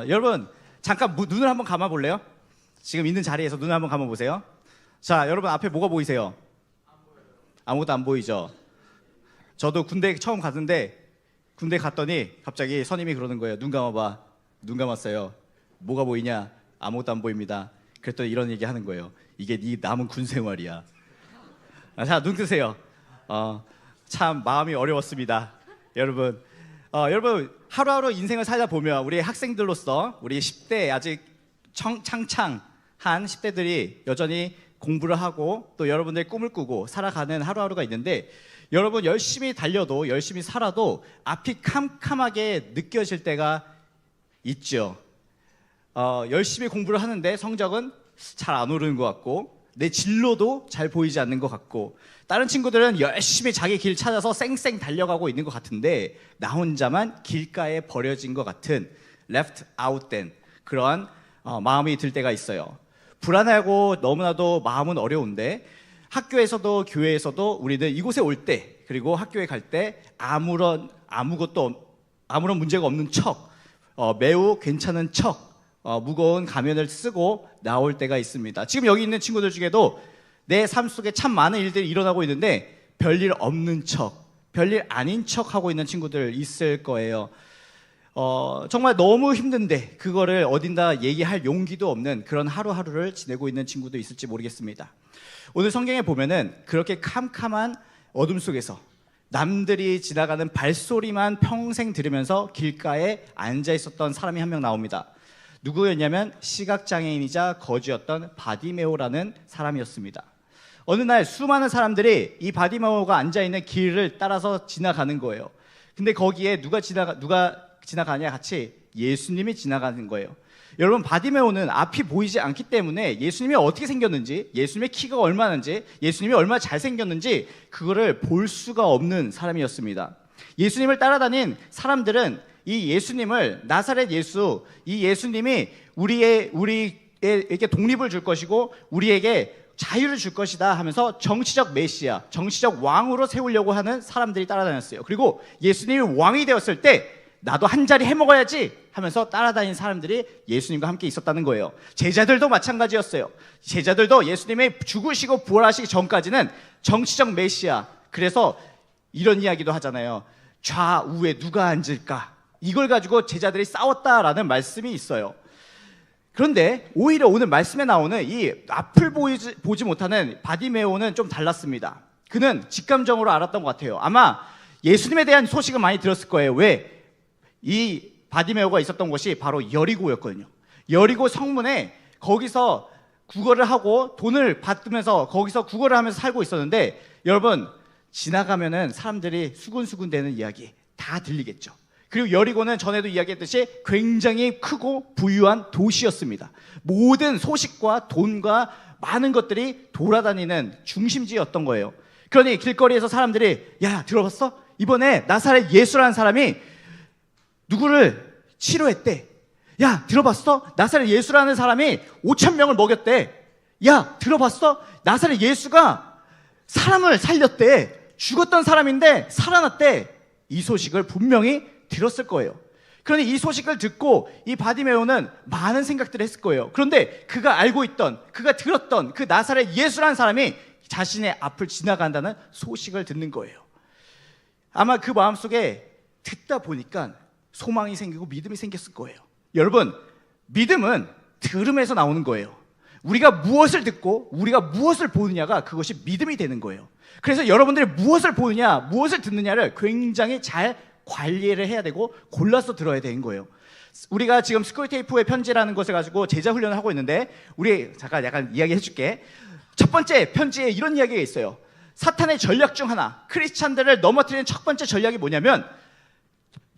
여러분 잠깐 눈을 한번 감아 볼래요? 지금 있는 자리에서 눈을 한번 감아 보세요. 자, 여러분 앞에 뭐가 보이세요? 아무것도 안 보이죠? 저도 군대 처음 갔는데 군대 갔더니 갑자기 선임이 그러는 거예요. 눈 감아봐. 눈 감았어요. 뭐가 보이냐? 아무것도 안 보입니다. 그랬더니 이런 얘기 하는 거예요. 이게 네 남은 군 생활이야. 자, 눈 뜨세요. 참 마음이 어려웠습니다. 여러분 하루하루 인생을 살다 보면 우리 학생들로서 우리 10대 아직 창창한 10대들이 여전히 공부를 하고 또 여러분들의 꿈을 꾸고 살아가는 하루하루가 있는데, 여러분 열심히 달려도 열심히 살아도 앞이 캄캄하게 느껴질 때가 있죠. 열심히 공부를 하는데 성적은 잘 안 오르는 것 같고 내 진로도 잘 보이지 않는 것 같고, 다른 친구들은 열심히 자기 길 찾아서 쌩쌩 달려가고 있는 것 같은데 나 혼자만 길가에 버려진 것 같은 left out 된 그러한 마음이 들 때가 있어요. 불안하고 너무나도 마음은 어려운데 학교에서도 교회에서도 우리는 이곳에 올 때 그리고 학교에 갈 때 아무런 문제가 없는 척, 매우 괜찮은 척, 무거운 가면을 쓰고 나올 때가 있습니다. 지금 여기 있는 친구들 중에도 내 삶 속에 참 많은 일들이 일어나고 있는데 별일 없는 척, 별일 아닌 척 하고 있는 친구들 있을 거예요. 정말 너무 힘든데 그거를 어딘가 얘기할 용기도 없는 그런 하루하루를 지내고 있는 친구도 있을지 모르겠습니다. 오늘 성경에 보면은 그렇게 캄캄한 어둠 속에서 남들이 지나가는 발소리만 평생 들으면서 길가에 앉아 있었던 사람이 한 명 나옵니다. 누구였냐면 시각장애인이자 거지였던 바디메오라는 사람이었습니다. 어느 날 수많은 사람들이 이 바디메오가 앉아있는 길을 따라서 지나가는 거예요. 근데 거기에 누가 지나가냐 같이 예수님이 지나가는 거예요. 여러분, 바디메오는 앞이 보이지 않기 때문에 예수님이 어떻게 생겼는지, 예수님의 키가 얼마나인지, 예수님이 얼마나 잘생겼는지 그거를 볼 수가 없는 사람이었습니다. 예수님을 따라다닌 사람들은 이 예수님을, 나사렛 예수, 이 예수님이 우리에게 독립을 줄 것이고 우리에게 자유를 줄 것이다 하면서 정치적 메시아, 정치적 왕으로 세우려고 하는 사람들이 따라다녔어요. 그리고 예수님이 왕이 되었을 때 나도 한 자리 해먹어야지 하면서 따라다니는 사람들이 예수님과 함께 있었다는 거예요. 제자들도 마찬가지였어요. 제자들도 예수님이 죽으시고 부활하시기 전까지는 정치적 메시아, 그래서 이런 이야기도 하잖아요. 좌우에 누가 앉을까? 이걸 가지고 제자들이 싸웠다라는 말씀이 있어요. 그런데 오히려 오늘 말씀에 나오는 이 앞을 보지 못하는 바디메오는 좀 달랐습니다. 그는 직감적으로 알았던 것 같아요. 아마 예수님에 대한 소식은 많이 들었을 거예요. 왜? 이 바디메오가 있었던 곳이 바로 여리고였거든요. 여리고 성문에 거기서 구걸을 하고 돈을 받으면서 거기서 구걸을 하면서 살고 있었는데, 여러분 지나가면은 사람들이 수군수군 대는 이야기 다 들리겠죠. 그리고 여리고는 전에도 이야기했듯이 굉장히 크고 부유한 도시였습니다. 모든 소식과 돈과 많은 것들이 돌아다니는 중심지였던 거예요. 그러니 길거리에서 사람들이 야, 들어봤어? 이번에 나사렛 예수라는 사람이 누구를 치료했대. 야, 들어봤어? 나사렛 예수라는 사람이 5,000명을 먹였대. 야, 들어봤어? 나사렛 예수가 사람을 살렸대. 죽었던 사람인데 살아났대. 이 소식을 분명히 들었을 거예요. 그러니 이 소식을 듣고 이 바디메오는 많은 생각들을 했을 거예요. 그런데 그가 알고 있던, 그가 들었던 그 나사렛 예수라는 사람이 자신의 앞을 지나간다는 소식을 듣는 거예요. 아마 그 마음속에 듣다 보니까 소망이 생기고 믿음이 생겼을 거예요. 여러분, 믿음은 들음에서 나오는 거예요. 우리가 무엇을 듣고 우리가 무엇을 보느냐가 그것이 믿음이 되는 거예요. 그래서 여러분들이 무엇을 보느냐, 무엇을 듣느냐를 굉장히 잘 관리를 해야 되고 골라서 들어야 되는 거예요. 우리가 지금 스쿨테이프의 편지라는 것을 가지고 제자 훈련을 하고 있는데, 우리 잠깐 약간 이야기 해줄게. 첫 번째 편지에 이런 이야기가 있어요. 사탄의 전략 중 하나, 크리스찬들을 넘어뜨리는 첫 번째 전략이 뭐냐면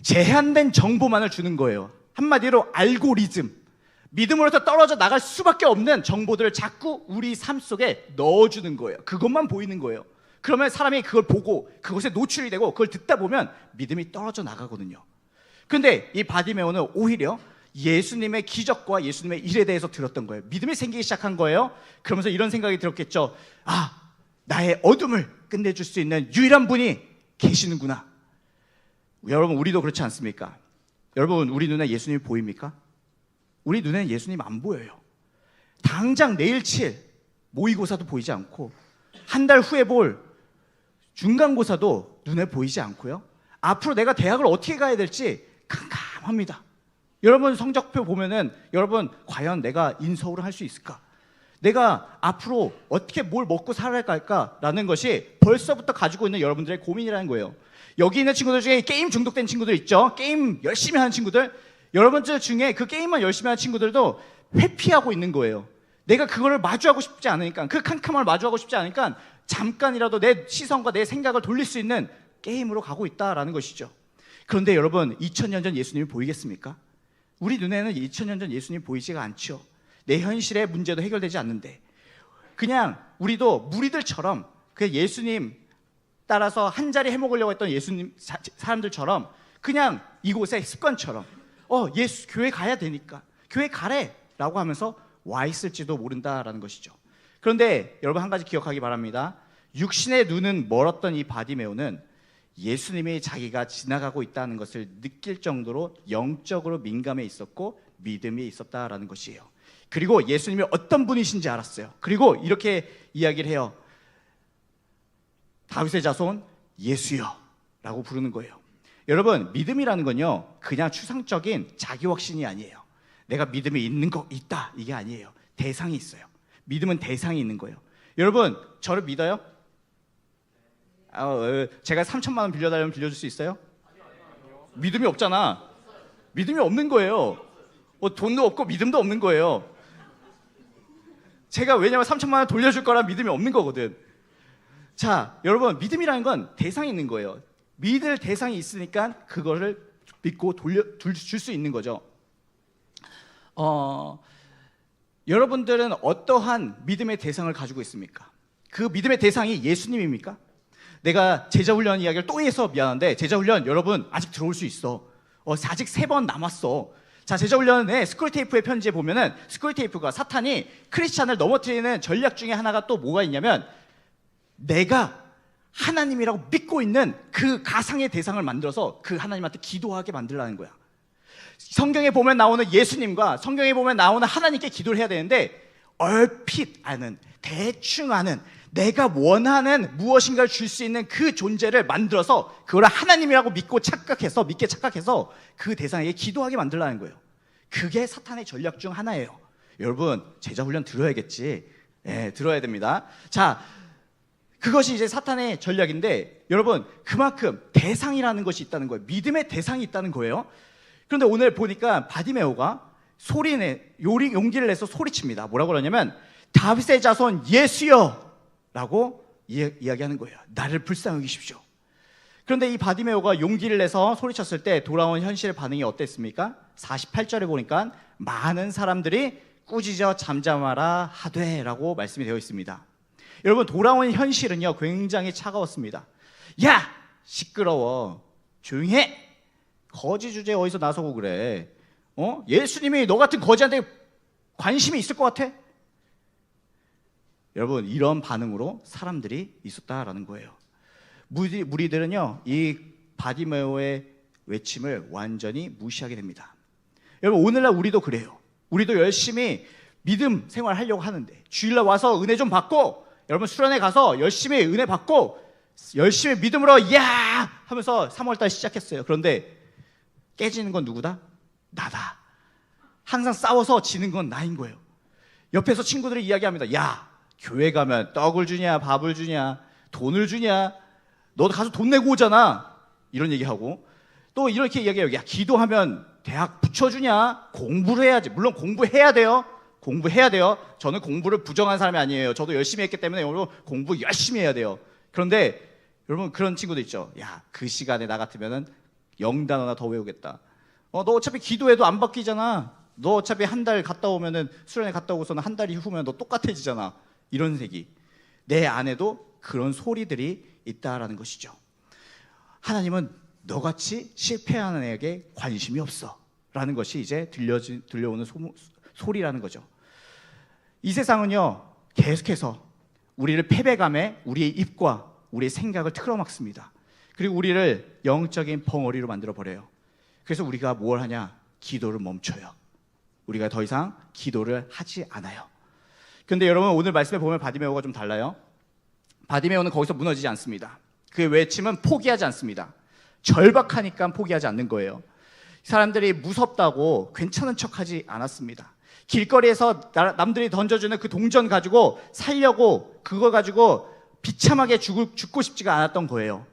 제한된 정보만을 주는 거예요. 한마디로 알고리즘, 믿음으로부터 떨어져 나갈 수밖에 없는 정보들을 자꾸 우리 삶 속에 넣어주는 거예요. 그것만 보이는 거예요. 그러면 사람이 그걸 보고 그것에 노출이 되고 그걸 듣다 보면 믿음이 떨어져 나가거든요. 그런데 이 바디메오는 오히려 예수님의 기적과 예수님의 일에 대해서 들었던 거예요. 믿음이 생기기 시작한 거예요. 그러면서 이런 생각이 들었겠죠. 아, 나의 어둠을 끝내줄 수 있는 유일한 분이 계시는구나. 여러분, 우리도 그렇지 않습니까? 여러분, 우리 눈에 예수님이 보입니까? 우리 눈에는 예수님 안 보여요. 당장 내일 칠 모의고사도 보이지 않고 한 달 후에 볼 중간고사도 눈에 보이지 않고요. 앞으로 내가 대학을 어떻게 가야 될지 캄캄합니다. 여러분 성적표 보면은 여러분 과연 내가 인서울을 할 수 있을까? 내가 앞으로 어떻게 뭘 먹고 살아갈까라는 것이 벌써부터 가지고 있는 여러분들의 고민이라는 거예요. 여기 있는 친구들 중에 게임 중독된 친구들 있죠? 게임 열심히 하는 친구들. 여러분들 중에 그 게임만 열심히 하는 친구들도 회피하고 있는 거예요. 내가 그거를 마주하고 싶지 않으니까, 그 캄캄함을 마주하고 싶지 않으니까 잠깐이라도 내 시선과 내 생각을 돌릴 수 있는 게임으로 가고 있다라는 것이죠. 그런데 여러분, 2000년 전 예수님이 보이겠습니까? 우리 눈에는 2000년 전 예수님이 보이지가 않죠. 내 현실의 문제도 해결되지 않는데 그냥 우리도 무리들처럼 그 예수님 따라서 한 자리 해먹으려고 했던 예수님 사람들처럼 그냥 이곳에 습관처럼 예수 교회 가야 되니까 교회 가래 라고 하면서 와 있을지도 모른다라는 것이죠. 그런데 여러분 한 가지 기억하기 바랍니다. 육신의 눈은 멀었던 이 바디메오는 예수님이 자기가 지나가고 있다는 것을 느낄 정도로 영적으로 민감해 있었고 믿음이 있었다라는 것이에요. 그리고 예수님이 어떤 분이신지 알았어요. 그리고 이렇게 이야기를 해요. 다윗의 자손 예수여 라고 부르는 거예요. 여러분, 믿음이라는 건요 그냥 추상적인 자기 확신이 아니에요. 내가 믿음이 있는 거 있다 이게 아니에요. 대상이 있어요. 믿음은 대상이 있는 거예요. 여러분, 저를 믿어요? 제가 3천만 원 빌려달라면 빌려줄 수 있어요? 믿음이 없잖아. 믿음이 없는 거예요. 돈도 없고 믿음도 없는 거예요. 제가 왜냐면 3천만 원 돌려줄 거라 믿음이 없는 거거든. 자, 여러분, 믿음이라는 건 대상이 있는 거예요. 믿을 대상이 있으니까 그거를 믿고 줄 수 있는 거죠. 여러분들은 어떠한 믿음의 대상을 가지고 있습니까? 그 믿음의 대상이 예수님입니까? 내가 제자훈련 이야기를 또 해서 미안한데 제자훈련 여러분 아직 들어올 수 있어. 아직 3번 남았어. 자, 제자훈련의 스크롤테이프의 편지에 보면은 스크롤테이프가 사탄이 크리스찬을 넘어뜨리는 전략 중에 하나가 또 뭐가 있냐면 내가 하나님이라고 믿고 있는 그 가상의 대상을 만들어서 그 하나님한테 기도하게 만들라는 거야. 성경에 보면 나오는 예수님과 성경에 보면 나오는 하나님께 기도를 해야 되는데 얼핏 아는, 대충 아는 내가 원하는 무엇인가를 줄 수 있는 그 존재를 만들어서 그걸 하나님이라고 믿게 착각해서 그 대상에게 기도하게 만들라는 거예요. 그게 사탄의 전략 중 하나예요. 여러분, 제자훈련 들어야겠지. 들어야 됩니다. 자, 그것이 이제 사탄의 전략인데 여러분, 그만큼 대상이라는 것이 있다는 거예요. 믿음의 대상이 있다는 거예요. 그런데 오늘 보니까 바디메오가 용기를 내서 소리칩니다. 뭐라고 그러냐면 다윗의 자손 예수여 라고 이야기하는 거예요. 나를 불쌍히 여기십시오. 그런데 이 바디메오가 용기를 내서 소리쳤을 때 돌아온 현실의 반응이 어땠습니까? 48절에 보니까 많은 사람들이 꾸짖어 잠잠하라 하되 라고 말씀이 되어 있습니다. 여러분, 돌아온 현실은요 굉장히 차가웠습니다. 야! 시끄러워. 조용히 해! 거지 주제 어디서 나서고 그래? 예수님이 너 같은 거지한테 관심이 있을 것 같아? 여러분, 이런 반응으로 사람들이 있었다라는 거예요. 무리들은요 이 바디메오의 외침을 완전히 무시하게 됩니다. 여러분, 오늘날 우리도 그래요. 우리도 열심히 믿음 생활하려고 하는데 주일날 와서 은혜 좀 받고 여러분 수련회 가서 열심히 은혜 받고 열심히 믿음으로 야 하면서 3월달 시작했어요. 그런데 깨지는 건 누구다? 나다. 항상 싸워서 지는 건 나인 거예요. 옆에서 친구들이 이야기합니다. 야, 교회 가면 떡을 주냐 밥을 주냐 돈을 주냐, 너 가서 돈 내고 오잖아, 이런 얘기하고 또 이렇게 이야기해요. 야, 기도하면 대학 붙여주냐, 공부를 해야지. 물론 공부해야 돼요. 저는 공부를 부정한 사람이 아니에요. 저도 열심히 했기 때문에 여러분 공부 열심히 해야 돼요. 그런데 여러분 그런 친구도 있죠. 야, 그 시간에 나 같으면은 0단어나 더 외우겠다. 너 어차피 기도해도 안 바뀌잖아. 너 어차피 한 달 갔다 오면은 수련회 갔다 오고서는 한 달 이후면 너 똑같아지잖아. 이런 색이 내 안에도 그런 소리들이 있다라는 것이죠. 하나님은 너같이 실패하는 애에게 관심이 없어 라는 것이 이제 들려오는 소리라는 거죠. 이 세상은요 계속해서 우리를 패배감에 우리의 입과 우리의 생각을 틀어막습니다. 그리고 우리를 영적인 벙어리로 만들어버려요. 그래서 우리가 뭘 하냐? 기도를 멈춰요. 우리가 더 이상 기도를 하지 않아요. 그런데 여러분, 오늘 말씀에 보면 바디메오가 좀 달라요. 바디메오는 거기서 무너지지 않습니다. 그의 외침은 포기하지 않습니다. 절박하니까 포기하지 않는 거예요. 사람들이 무섭다고 괜찮은 척하지 않았습니다. 길거리에서 남들이 던져주는 그 동전 가지고 살려고, 그거 가지고 비참하게 죽고 싶지가 않았던 거예요.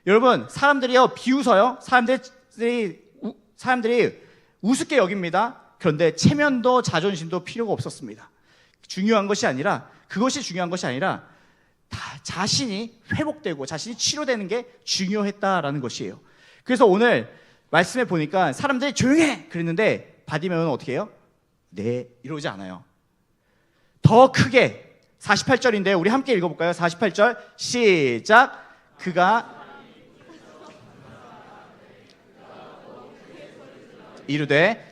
여러분, 사람들이요 비웃어요. 사람들이 우습게 여깁니다. 그런데 체면도 자존심도 필요가 없었습니다. 그것이 중요한 것이 아니라 자신이 회복되고 자신이 치료되는 게 중요했다라는 것이에요. 그래서 오늘 말씀에 보니까 사람들이 조용해 그랬는데 바디메오는 어떻게 해요? 네, 이러지 않아요. 더 크게 48절인데 우리 함께 읽어볼까요? 48절 시작. 그가 이르되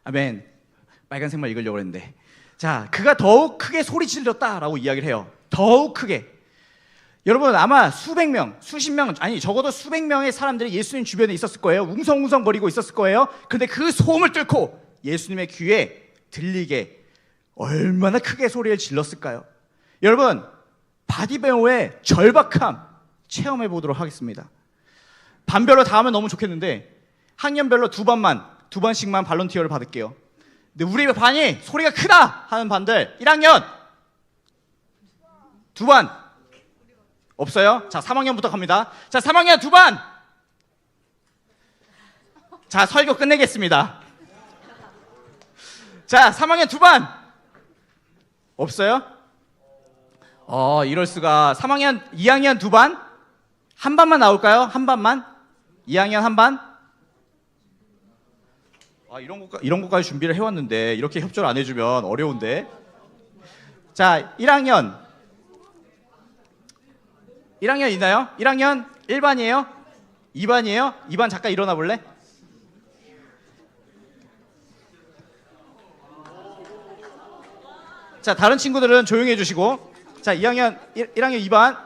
아멘. 빨간색만 읽으려고 했는데, 자, 그가 더욱 크게 소리 질렀다라고 이야기를 해요. 더욱 크게. 여러분, 아마 수백 명, 수십 명, 아니 적어도 수백 명의 사람들이 예수님 주변에 있었을 거예요. 웅성웅성거리고 있었을 거예요. 근데 그 소음을 뚫고 예수님의 귀에 들리게 얼마나 크게 소리를 질렀을까요? 여러분, 바디메오의 절박함 체험해 보도록 하겠습니다. 반별로 다 하면 너무 좋겠는데 학년별로 두 번씩만 발론티어를 받을게요. 근데 우리 반이 소리가 크다 하는 반들 1학년 두 반 없어요? 자, 3학년부터 갑니다. 자, 3학년 두 반. 자, 설교 끝내겠습니다. 자, 3학년 두 반 없어요? 이럴 수가. 2학년 두 반? 한 반만 나올까요? 한 반만? 2학년 한 반? 이런 것까지 준비를 해왔는데 이렇게 협조를 안 해주면 어려운데. 자, 1학년 있나요? 1학년 1반이에요? 2반이에요? 2반 잠깐 일어나 볼래? 자, 다른 친구들은 조용히 해주시고. 자, 1학년 2반.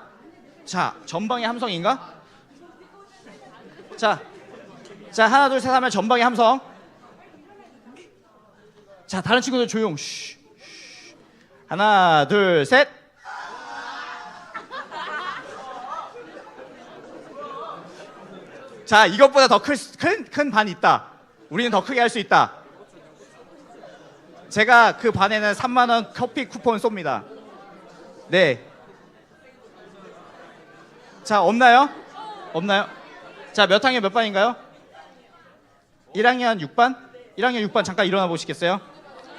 자, 전방의 함성인가? 자, 하나 둘 셋 하면 전방의 함성. 자, 다른 친구들 조용. 쉬. 하나 둘 셋. 자, 이것보다 더 큰 반이 있다. 우리는 더 크게 할 수 있다. 제가 그 반에는 3만 원 커피 쿠폰 쏩니다. 네. 자, 없나요? 자, 몇 학년 몇 반인가요? 1학년 6반? 1학년 6반 잠깐 일어나 보시겠어요?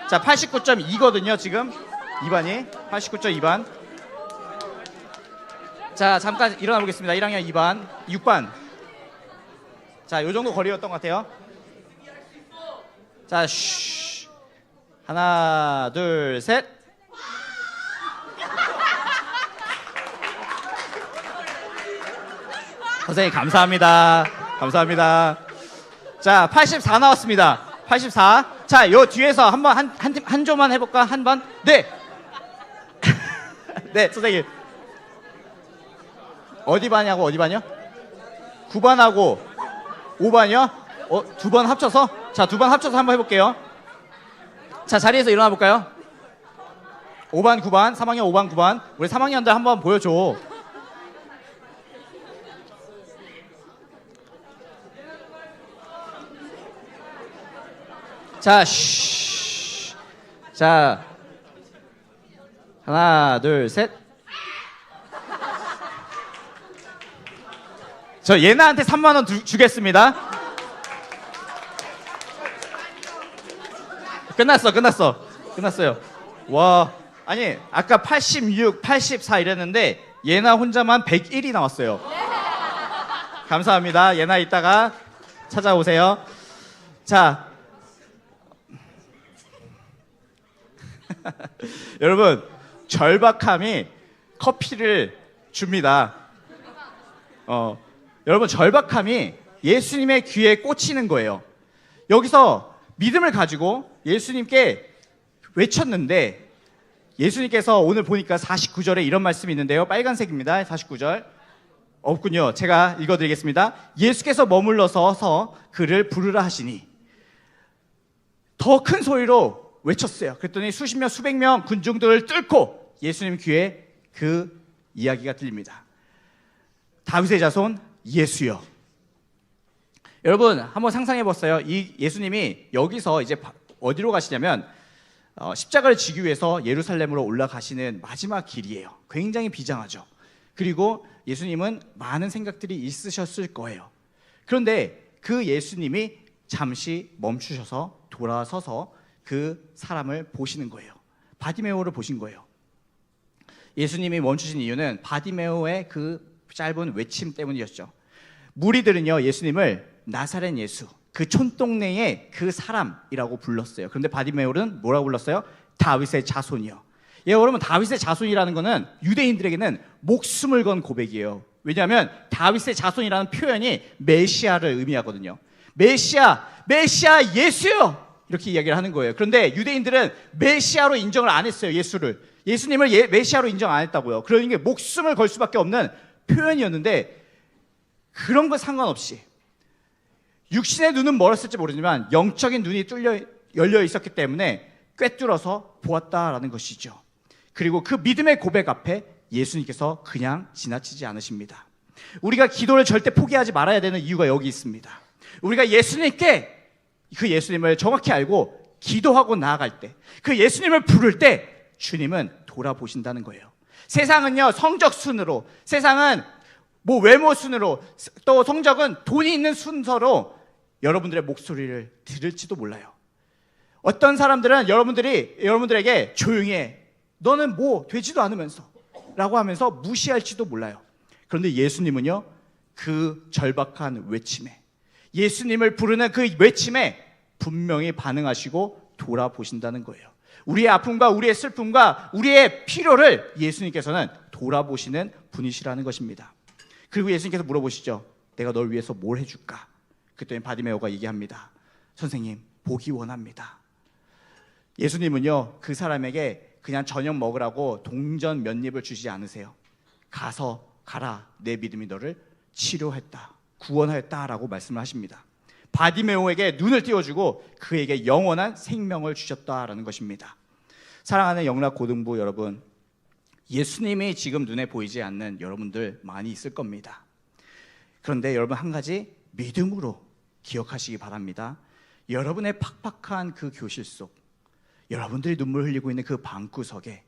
자, 89.2거든요 지금 2반이 89.2반. 자, 잠깐 일어나 보겠습니다. 1학년 2반 6반. 자, 요 정도 거리였던 것 같아요. 자, 쉬. 하나 둘 셋. 선생님 감사합니다. 자, 84 나왔습니다. 84. 자, 요 뒤에서 한번 한 조만 해볼까? 한 번? 네. 네, 선생님. 어디 반이요? 9반하고 5반이요? 두 번 합쳐서? 자, 두 번 합쳐서 한번 해볼게요. 자, 자리에서 일어나 볼까요? 5반, 9반, 3학년 5반, 9반. 우리 3학년들 한번 보여줘. 자, 쉬. 자, 하나, 둘, 셋. 저 예나한테 3만 원 주겠습니다. 끝났어요. 와, 아니 아까 86, 84 이랬는데 예나 혼자만 101이 나왔어요. 감사합니다. 예나 이따가 찾아오세요. 자, 여러분, 절박함이 커피를 줍니다. 여러분, 절박함이 예수님의 귀에 꽂히는 거예요. 여기서 믿음을 가지고 예수님께 외쳤는데 예수님께서 오늘 보니까 49절에 이런 말씀이 있는데요. 빨간색입니다. 49절. 없군요. 제가 읽어드리겠습니다. 예수께서 머물러 서서 그를 부르라 하시니 더 큰 소리로 외쳤어요. 그랬더니 수십 명, 수백 명 군중들을 뚫고 예수님 귀에 그 이야기가 들립니다. 다윗의 자손 예수여. 여러분 한번 상상해 봤어요. 이 예수님이 여기서 이제 어디로 가시냐면 십자가를 지기 위해서 예루살렘으로 올라가시는 마지막 길이에요. 굉장히 비장하죠. 그리고 예수님은 많은 생각들이 있으셨을 거예요. 그런데 그 예수님이 잠시 멈추셔서 돌아서서 그 사람을 보시는 거예요. 바디메오를 보신 거예요. 예수님이 멈추신 이유는 바디메오의 그 짧은 외침 때문이었죠. 무리들은요 예수님을 나사렛 예수, 그 촌동네의 그 사람이라고 불렀어요. 그런데 바디메오는 뭐라고 불렀어요? 다윗의 자손이요. 예, 여러분 다윗의 자손이라는 것은 유대인들에게는 목숨을 건 고백이에요. 왜냐하면 다윗의 자손이라는 표현이 메시아를 의미하거든요. 메시아 예수요! 이렇게 이야기를 하는 거예요. 그런데 유대인들은 메시아로 인정을 안 했어요. 예수님을 메시아로 인정 안 했다고요. 그러니까 목숨을 걸 수밖에 없는 표현이었는데 그런 거 상관없이 육신의 눈은 멀었을지 모르지만 영적인 눈이 열려 있었기 때문에 꿰뚫어서 보았다라는 것이죠. 그리고 그 믿음의 고백 앞에 예수님께서 그냥 지나치지 않으십니다. 우리가 기도를 절대 포기하지 말아야 되는 이유가 여기 있습니다. 우리가 예수님께 그 예수님을 정확히 알고 기도하고 나아갈 때, 그 예수님을 부를 때 주님은 돌아보신다는 거예요. 세상은요 성적 순으로, 세상은 뭐 외모 순으로, 또 성적은 돈이 있는 순서로 여러분들의 목소리를 들을지도 몰라요. 어떤 사람들은 여러분들에게 조용히 해, 너는 뭐 되지도 않으면서 라고 하면서 무시할지도 몰라요. 그런데 예수님은요 그 절박한 외침에, 예수님을 부르는 그 외침에 분명히 반응하시고 돌아보신다는 거예요. 우리의 아픔과 우리의 슬픔과 우리의 필요를 예수님께서는 돌아보시는 분이시라는 것입니다. 그리고 예수님께서 물어보시죠. 내가 널 위해서 뭘 해줄까? 그랬더니 바디메오가 얘기합니다. 선생님, 보기 원합니다. 예수님은요 그 사람에게 그냥 저녁 먹으라고 동전 몇 입을 주시지 않으세요. 가라, 내 믿음이 너를 치료했다, 구원하였다라고 말씀을 하십니다. 바디메오에게 눈을 띄워주고 그에게 영원한 생명을 주셨다라는 것입니다. 사랑하는 영락 고등부 여러분, 예수님이 지금 눈에 보이지 않는 여러분들 많이 있을 겁니다. 그런데 여러분 한 가지 믿음으로 기억하시기 바랍니다. 여러분의 팍팍한 그 교실 속, 여러분들이 눈물 흘리고 있는 그 방구석에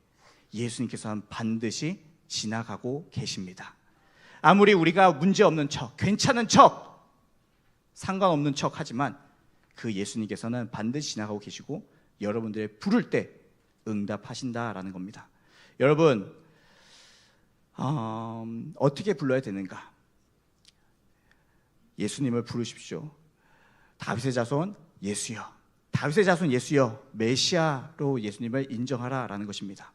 예수님께서는 반드시 지나가고 계십니다. 아무리 우리가 문제없는 척, 괜찮은 척, 상관없는 척 하지만 그 예수님께서는 반드시 지나가고 계시고 여러분들의 부를 때 응답하신다라는 겁니다. 여러분 어떻게 불러야 되는가? 예수님을 부르십시오. 다윗의 자손 예수여, 다윗의 자손 예수여, 메시아로 예수님을 인정하라라는 것입니다.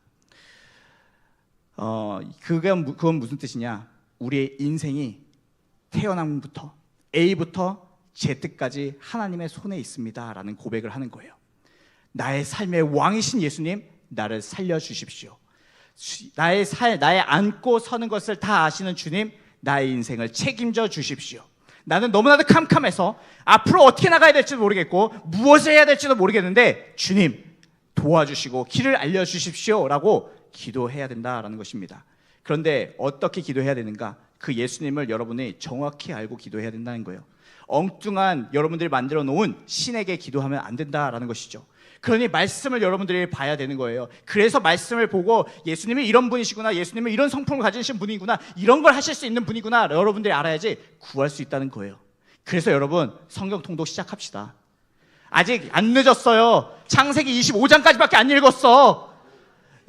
그건 무슨 뜻이냐? 우리의 인생이 태어남부터 A부터 Z까지 하나님의 손에 있습니다라는 고백을 하는 거예요. 나의 삶의 왕이신 예수님, 나를 살려주십시오. 나의 안고 서는 것을 다 아시는 주님, 나의 인생을 책임져 주십시오. 나는 너무나도 캄캄해서 앞으로 어떻게 나가야 될지도 모르겠고 무엇을 해야 될지도 모르겠는데 주님 도와주시고 길을 알려주십시오 라고 기도해야 된다라는 것입니다. 그런데 어떻게 기도해야 되는가? 그 예수님을 여러분이 정확히 알고 기도해야 된다는 거예요. 엉뚱한 여러분들이 만들어 놓은 신에게 기도하면 안 된다라는 것이죠. 그러니 말씀을 여러분들이 봐야 되는 거예요. 그래서 말씀을 보고 예수님이 이런 분이시구나, 예수님은 이런 성품을 가지신 분이구나, 이런 걸 하실 수 있는 분이구나 여러분들이 알아야지 구할 수 있다는 거예요. 그래서 여러분 성경 통독 시작합시다. 아직 안 늦었어요. 창세기 25장까지밖에 안 읽었어.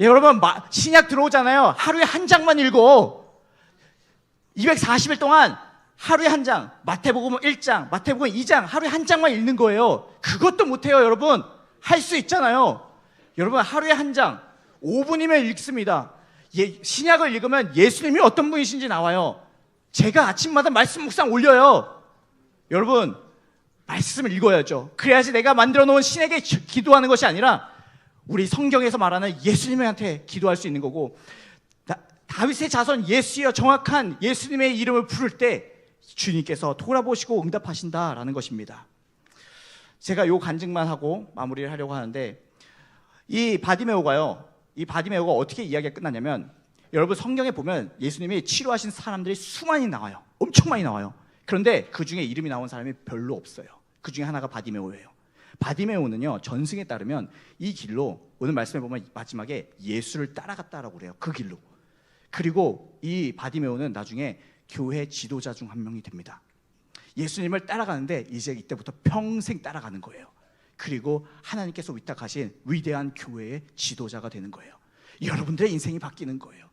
여러분 신약 들어오잖아요. 하루에 한 장만 읽어. 240일 동안 하루에 한 장, 마태복음 1장, 마태복음 2장 하루에 한 장만 읽는 거예요. 그것도 못해요. 여러분 할 수 있잖아요. 여러분 하루에 한 장 5분이면 읽습니다. 신약을 읽으면 예수님이 어떤 분이신지 나와요. 제가 아침마다 말씀 묵상 올려요. 여러분 말씀을 읽어야죠. 그래야지 내가 만들어 놓은 신에게 기도하는 것이 아니라 우리 성경에서 말하는 예수님한테 기도할 수 있는 거고, 다윗의 자손 예수여 정확한 예수님의 이름을 부를 때 주님께서 돌아보시고 응답하신다라는 것입니다. 제가 요 간증만 하고 마무리를 하려고 하는데, 이 바디메오가 어떻게 이야기가 끝났냐면, 여러분 성경에 보면 예수님이 치료하신 사람들이 수많이 나와요. 엄청 많이 나와요. 그런데 그 중에 이름이 나온 사람이 별로 없어요. 그 중에 하나가 바디메오예요. 바디메오는요, 전승에 따르면 이 길로, 오늘 말씀해 보면 마지막에 예수를 따라갔다라고 그래요. 그 길로. 그리고 이 바디메오는 나중에 교회 지도자 중 한 명이 됩니다. 예수님을 따라가는데 이제 이때부터 평생 따라가는 거예요. 그리고 하나님께서 위탁하신 위대한 교회의 지도자가 되는 거예요. 여러분들의 인생이 바뀌는 거예요.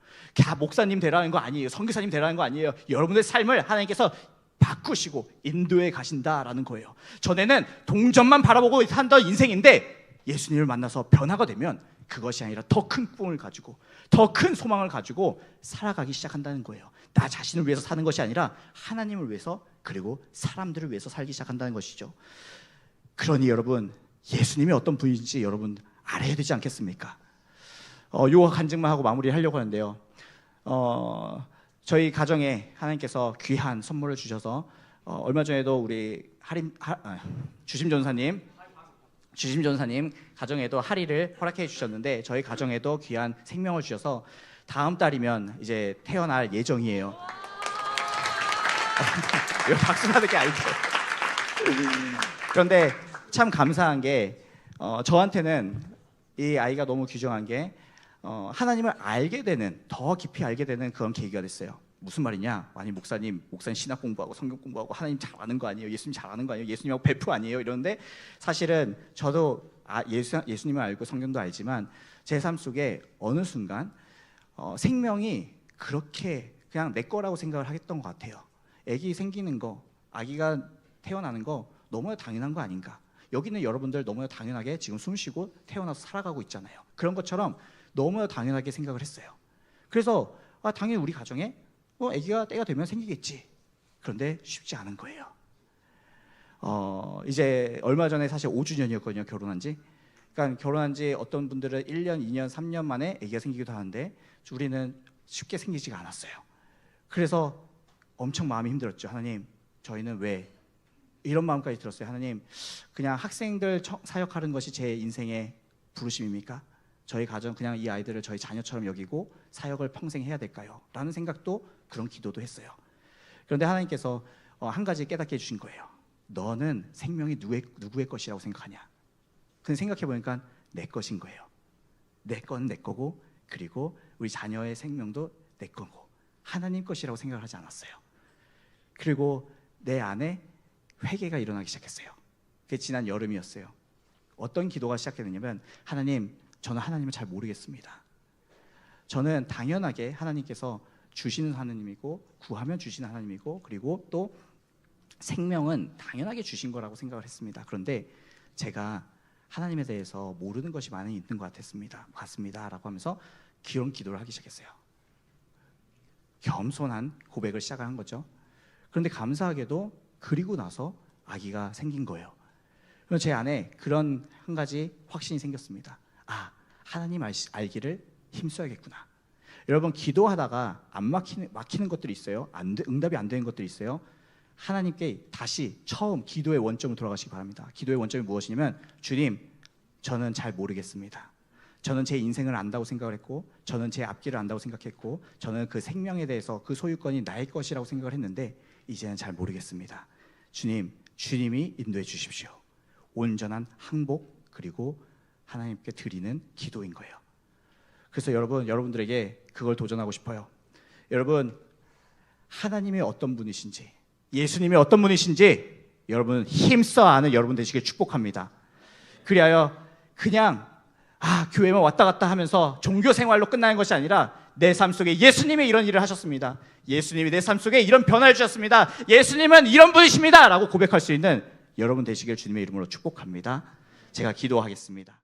목사님 되라는 거 아니에요. 선교사님 되라는 거 아니에요. 여러분의 삶을 하나님께서 바꾸시고 인도해 가신다라는 거예요. 전에는 동전만 바라보고 산던 인생인데 예수님을 만나서 변화가 되면 그것이 아니라 더 큰 꿈을 가지고 더 큰 소망을 가지고 살아가기 시작한다는 거예요. 나 자신을 위해서 사는 것이 아니라 하나님을 위해서, 그리고 사람들을 위해서 살기 시작한다는 것이죠. 그러니 여러분, 예수님이 어떤 분인지 여러분 알아야 되지 않겠습니까? 요 간증만 하고 마무리하려고 하는데요. 저희 가정에 하나님께서 귀한 선물을 주셔서 얼마 전에도 우리 주심 전사님 가정에도 할인을 허락해 주셨는데, 저희 가정에도 귀한 생명을 주셔서 다음 달이면 이제 태어날 예정이에요. 이거 박수 받을 게 아니죠. 그런데 참 감사한 게 저한테는 이 아이가 너무 귀중한 게 하나님을 알게 되는, 더 깊이 알게 되는 그런 계기가 됐어요. 무슨 말이냐? 아니 목사님 신학 공부하고 성경 공부하고 하나님 잘 아는 거 아니에요? 예수님 잘 아는 거 아니에요? 예수님하고 베프 아니에요? 이러는데 사실은 저도 예수님을 알고 성경도 알지만 제 삶 속에 어느 순간 생명이 그렇게 그냥 내 거라고 생각을 했던 것 같아요. 아기 생기는 거, 아기가 태어나는 거 너무나 당연한 거 아닌가? 여기 있는 여러분들 너무나 당연하게 지금 숨 쉬고 태어나서 살아가고 있잖아요. 그런 것처럼 너무나 당연하게 생각을 했어요. 그래서 당연히 우리 가정에 아기가 때가 되면 생기겠지. 그런데 쉽지 않은 거예요. 이제 얼마 전에 사실 5주년이었거든요, 결혼한 지. 그러니까 결혼한 지 어떤 분들은 1년, 2년, 3년 만에 아기가 생기기도 하는데 우리는 쉽게 생기지가 않았어요. 그래서 엄청 마음이 힘들었죠. 하나님, 저희는 왜? 이런 마음까지 들었어요. 하나님, 그냥 학생들 사역하는 것이 제 인생의 부르심입니까? 저희 가정, 그냥 이 아이들을 저희 자녀처럼 여기고 사역을 평생 해야 될까요? 라는 생각도, 그런 기도도 했어요. 그런데 하나님께서 한 가지 깨닫게 해주신 거예요. 너는 생명이 누구의 것이라고 생각하냐? 근데 생각해보니까 내 것인 거예요. 내 건 내 거고, 그리고 우리 자녀의 생명도 내 거고, 하나님 것이라고 생각을 하지 않았어요. 그리고 내 안에 회개가 일어나기 시작했어요. 그게 지난 여름이었어요. 어떤 기도가 시작했냐면, 하나님, 저는 하나님을 잘 모르겠습니다. 저는 당연하게 하나님께서 주시는 하나님이고, 구하면 주시는 하나님이고, 그리고 또 생명은 당연하게 주신 거라고 생각을 했습니다. 그런데 제가 하나님에 대해서 모르는 것이 많이 있는 것 같습니다 라고 하면서 그런 기도를 하기 시작했어요. 겸손한 고백을 시작한 거죠. 그런데 감사하게도 그리고 나서 아기가 생긴 거예요. 그래서 제 안에 그런 한 가지 확신이 생겼습니다. 하나님 알기를 힘써야겠구나. 여러분, 기도하다가 안 막히는 것들이 있어요. 응답이 안 되는 것들이 있어요. 하나님께 다시 처음 기도의 원점으로 돌아가시기 바랍니다. 기도의 원점이 무엇이냐면, 주님, 저는 잘 모르겠습니다. 저는 제 인생을 안다고 생각을 했고, 저는 제 앞길을 안다고 생각했고, 저는 그 생명에 대해서 그 소유권이 나의 것이라고 생각을 했는데 이제는 잘 모르겠습니다. 주님이 인도해 주십시오. 온전한 항복, 그리고 하나님께 드리는 기도인 거예요. 그래서 여러분들에게 그걸 도전하고 싶어요. 여러분, 하나님이 어떤 분이신지, 예수님이 어떤 분이신지 여러분 힘써 아는 여러분 되시길 축복합니다. 그리하여 그냥 교회만 왔다 갔다 하면서 종교 생활로 끝나는 것이 아니라 내 삶 속에 예수님이 이런 일을 하셨습니다. 예수님이 내 삶 속에 이런 변화를 주셨습니다. 예수님은 이런 분이십니다 라고 고백할 수 있는 여러분 되시길 주님의 이름으로 축복합니다. 제가 기도하겠습니다.